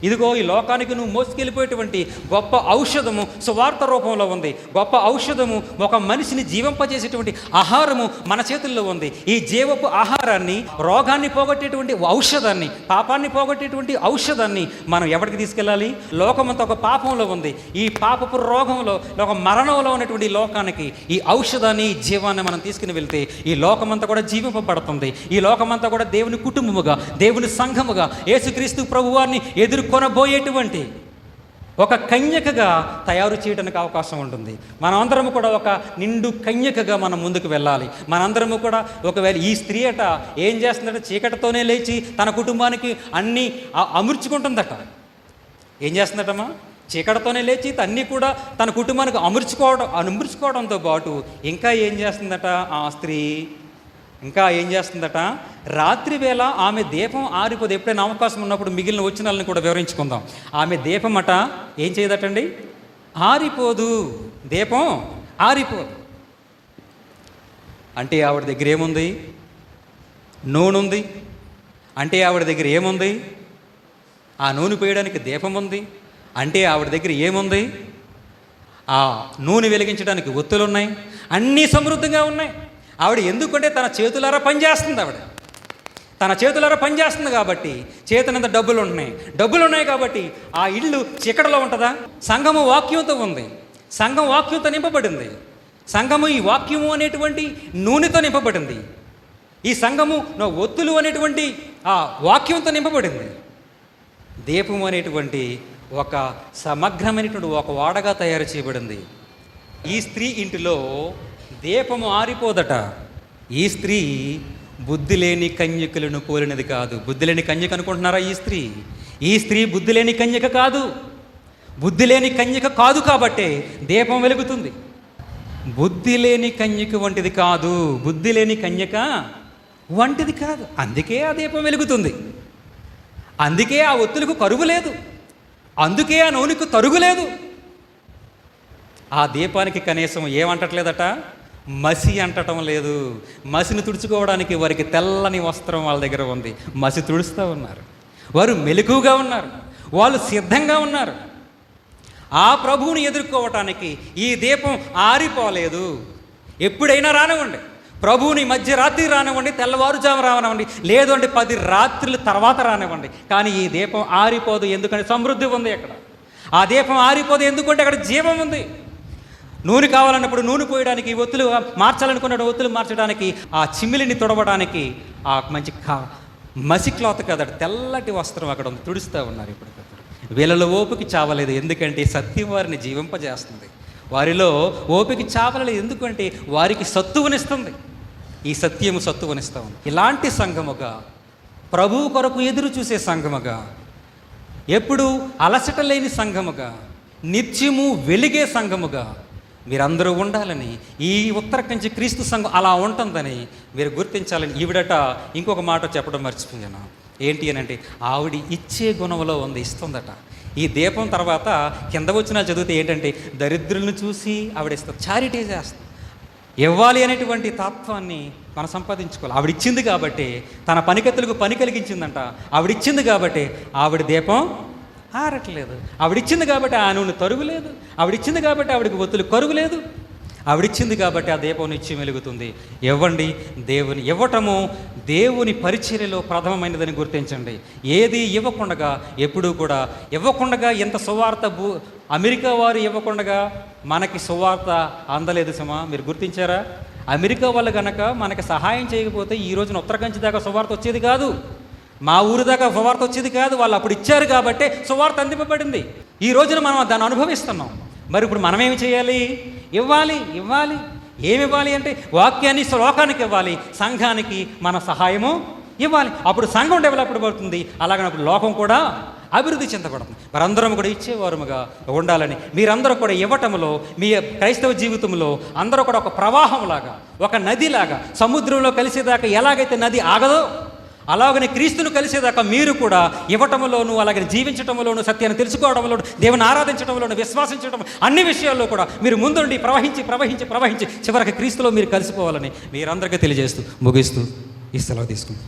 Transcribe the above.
ఇదిగో ఈ లోకానికి నువ్వు మోసుకెళ్ళిపోయేటువంటి గొప్ప ఔషధము సువార్త రూపంలో ఉంది. గొప్ప ఔషధము ఒక మనిషిని జీవింపజేసేటువంటి ఆహారము మన చేతుల్లో ఉంది. ఈ జీవపు ఆహారాన్ని, రోగాన్ని పోగొట్టేటువంటి ఔషధాన్ని, పాపాన్ని పోగొట్టేటువంటి ఔషధాన్ని మనం ఎవరికి తీసుకెళ్ళాలి? లోకమంతా ఒక పాపంలో ఉంది. ఈ పాపపు రోగంలో, ఒక మరణంలో ఉన్నటువంటి లోకానికి ఈ ఔషధాన్ని, ఈ జీవాన్ని మనం తీసుకుని వెళ్తే ఈ లోకమంతా కూడా జీవింపబడుతుంది. ఈ లోకమంతా కూడా దేవుని కుటుంబముగా, దేవుని సంఘముగా, యేసుక్రీస్తు ప్రభువారిని కొనబోయేటువంటి ఒక కన్యకగా తయారు చేయడానికి అవకాశం ఉంటుంది. మనందరము కూడా ఒక నిండు కన్యకగా మనం ముందుకు వెళ్ళాలి. మనందరము కూడా ఒకవేళ ఈ స్త్రీ అట ఏం చేస్తుందట, చీకటితోనే లేచి తన కుటుంబానికి అన్నీ అమర్చుకుంటుందట. ఏం చేస్తుందటమ్మా? చీకటితోనే లేచి అన్నీ కూడా తన కుటుంబానికి అమర్చుకోవడంతో పాటు ఇంకా ఏం చేస్తుందట ఆ స్త్రీ? ఇంకా ఏం చేస్తుందట? రాత్రి వేళ ఆమె దీపం ఆరిపోదు. ఎప్పుడైనా అవకాశం ఉన్నప్పుడు మిగిలిన వచనాలను కూడా వివరించుకుందాం. ఆమె దీపం అట ఏం చేయదటండి? ఆరిపోదు. దీపం ఆరిపోదు. అంటే ఆవిడ దగ్గర ఏముంది? నూనె ఉంది. అంటే ఆవిడ దగ్గర ఏముంది? ఆ నూనె పోయడానికి దీపం ఉంది. అంటే ఆవిడ దగ్గర ఏముంది? ఆ నూనె వెలిగించడానికి ఒత్తులు ఉన్నాయి. అన్నీ సమృద్ధిగా ఉన్నాయి. ఆవిడ ఎందుకంటే తన చేతులారా పనిచేస్తుంది. ఆవిడ తన చేతులారా పనిచేస్తుంది కాబట్టి చేతనంత డబ్బులు ఉన్నాయి కాబట్టి ఆ ఇల్లు చీకటిలో ఉంటుందా? సంఘము వాక్యంతో ఉంది. సంఘం వాక్యంతో నింపబడింది. సంఘము ఈ వాక్యము అనేటువంటి నూనెతో నింపబడింది. ఈ సంఘము ఒత్తులు అనేటువంటి ఆ వాక్యంతో నింపబడింది. దీపము అనేటువంటి ఒక సమగ్రమైనటువంటి ఒక వాడగా తయారు చేయబడింది. ఈ స్త్రీ ఇంటిలో దీపము ఆరిపోదట. ఈ స్త్రీ బుద్ధి లేని కన్యకలను పోలినది కాదు. బుద్ధి లేని కన్యక అనుకుంటున్నారా? ఈ స్త్రీ బుద్ధి లేని కన్యక కాదు. బుద్ధి లేని కన్యక కాదు కాబట్టే దీపం వెలుగుతుంది. బుద్ధి లేని కన్యక వంటిది కాదు. బుద్ధి లేని కన్యక వంటిది కాదు. అందుకే ఆ దీపం వెలుగుతుంది. అందుకే ఆ ఒత్తులకు కరువు లేదు. అందుకే ఆ నూనెకు తరుగు లేదు. ఆ దీపానికి కనీసం ఏమంటట్లేదట? మసి అంటటం లేదు. మసిని తుడుచుకోవడానికి వారికి తెల్లని వస్త్రం వాళ్ళ దగ్గర ఉంది. మసి తుడుస్తూ ఉన్నారు. వారు మెలకుగా ఉన్నారు. వాళ్ళు సిద్ధంగా ఉన్నారు. ఆ ప్రభువుని ఎదుర్కోవటానికి ఈ దీపం ఆరిపోలేదు. ఎప్పుడైనా రానివ్వండి, ప్రభువుని మధ్యరాత్రి రానివ్వండి, తెల్లవారుజాము రానివ్వండి, లేదు అంటే 10 రాత్రుల తర్వాత రానివ్వండి, కానీ ఈ దీపం ఆరిపోదు. ఎందుకంటే సమృద్ధి ఉంది అక్కడ. ఆ దీపం ఆరిపోదు ఎందుకంటే అక్కడ జీవం ఉంది. నూనె కావాలన్నప్పుడు నూనె పోయడానికి, ఒత్తులు మార్చాలనుకున్న ఒత్తులు మార్చడానికి, ఆ చిమ్మిలిని తుడవడానికి ఆ మంచి మసి క్లాత్ కదట, తెల్లటి వస్త్రం అక్కడ ఉంది. తుడుస్తూ ఉన్నారు. ఇప్పుడు వీళ్ళలో ఓపిక చావలేదు. ఎందుకంటే సత్యం వారిని జీవింపజేస్తుంది. వారిలో ఓపిక చావలేదు. ఎందుకంటే వారికి సత్తువనిస్తుంది. ఈ సత్యము సత్తువనిస్తూ ఉంది. ఇలాంటి సంఘముగా, ప్రభువు కొరకు ఎదురు చూసే సంఘముగా, ఎప్పుడు అలసట లేని సంఘముగా, నిత్యము వెలిగే సంఘముగా మీరందరూ ఉండాలని, ఈ ఉత్తర కంచి క్రీస్తు సంఘం అలా ఉంటుందని మీరు గుర్తించాలని. ఈవిడట ఇంకొక మాట చెప్పడం మర్చిపోయాను. ఏంటి అని అంటే, ఆవిడ ఇచ్చే గుణంలో ఉంది. ఇస్తుందట. ఈ దీపం తర్వాత కింద వచ్చిన చదివితే ఏంటంటే, దరిద్రులను చూసి ఆవిడ ఇస్తుంది. చారిటీ చేస్తుంది. ఇవ్వాలి అనేటువంటి తత్వాన్ని మనం సంపాదించుకోవాలి. ఆవిడిచ్చింది కాబట్టి తన పనికత్తులకు పని కలిగించిందంట. ఆవిడిచ్చింది కాబట్టి ఆవిడ దీపం ఆరట్లేదు. ఆవిడిచ్చింది కాబట్టి ఆ నూనె తరుగులేదు. ఆవిడిచ్చింది కాబట్టి ఆవిడికి ఒత్తులు కరుగులేదు. ఆవిడిచ్చింది కాబట్టి ఆ దీపం నిత్యం వెలుగుతుంది. ఇవ్వండి. దేవుని ఇవ్వటము దేవుని పరిచర్యలో ప్రథమమైనదని గుర్తించండి. ఏది ఇవ్వకుండగా, ఎప్పుడూ కూడా ఇవ్వకుండగా, ఎంత సువార్త అమెరికా వారు ఇవ్వకుండగా మనకి సువార్త అందలేదు సుమా. మీరు గుర్తించారా? అమెరికా వాళ్ళు కనుక మనకి సహాయం చేయకపోతే ఈ రోజున ఉత్తర కంచి దాకా సువార్త వచ్చేది కాదు. మా ఊరు దాకా సువార్త వచ్చేది కాదు. వాళ్ళు అప్పుడు ఇచ్చారు కాబట్టే సువార్త అందింపబడింది. ఈ రోజున మనం దాన్ని అనుభవిస్తున్నాం. మరి ఇప్పుడు మనం ఏమి చేయాలి? ఇవ్వాలి. ఏమి ఇవ్వాలి అంటే, వాక్యాన్ని లోకానికి ఇవ్వాలి, సంఘానికి మన సహాయము ఇవ్వాలి. అప్పుడు సంఘం డెవలప్ అవుతుంది. అలాగనప్పుడు లోకం కూడా అభివృద్ధి చెందబడుతుంది. మరందరం కూడా ఇచ్చేవారుగా ఉండాలని, మీరందరూ కూడా ఇవ్వటంలో, మీ క్రైస్తవ జీవితంలో అందరూ కూడా ఒక ప్రవాహంలాగా, ఒక నదిలాగా, సముద్రంలో కలిసేదాకా ఎలాగైతే నది ఆగదో అలాగనే క్రీస్తును కలిసేదాకా మీరు కూడా ఇవ్వటంలోను, అలాగే జీవించటంలోను, సత్యాన్ని తెలుసుకోవడంలోను, దేవుని ఆరాధించడంలోను, విశ్వాసించడం, అన్ని విషయాల్లో కూడా మీరు ముందుండి ప్రవహించి చివరికి క్రీస్తులో మీరు కలిసిపోవాలని మీరందరికీ తెలియజేస్తూ ముగిస్తూ ఈ సెలవు తీసుకుంటాం.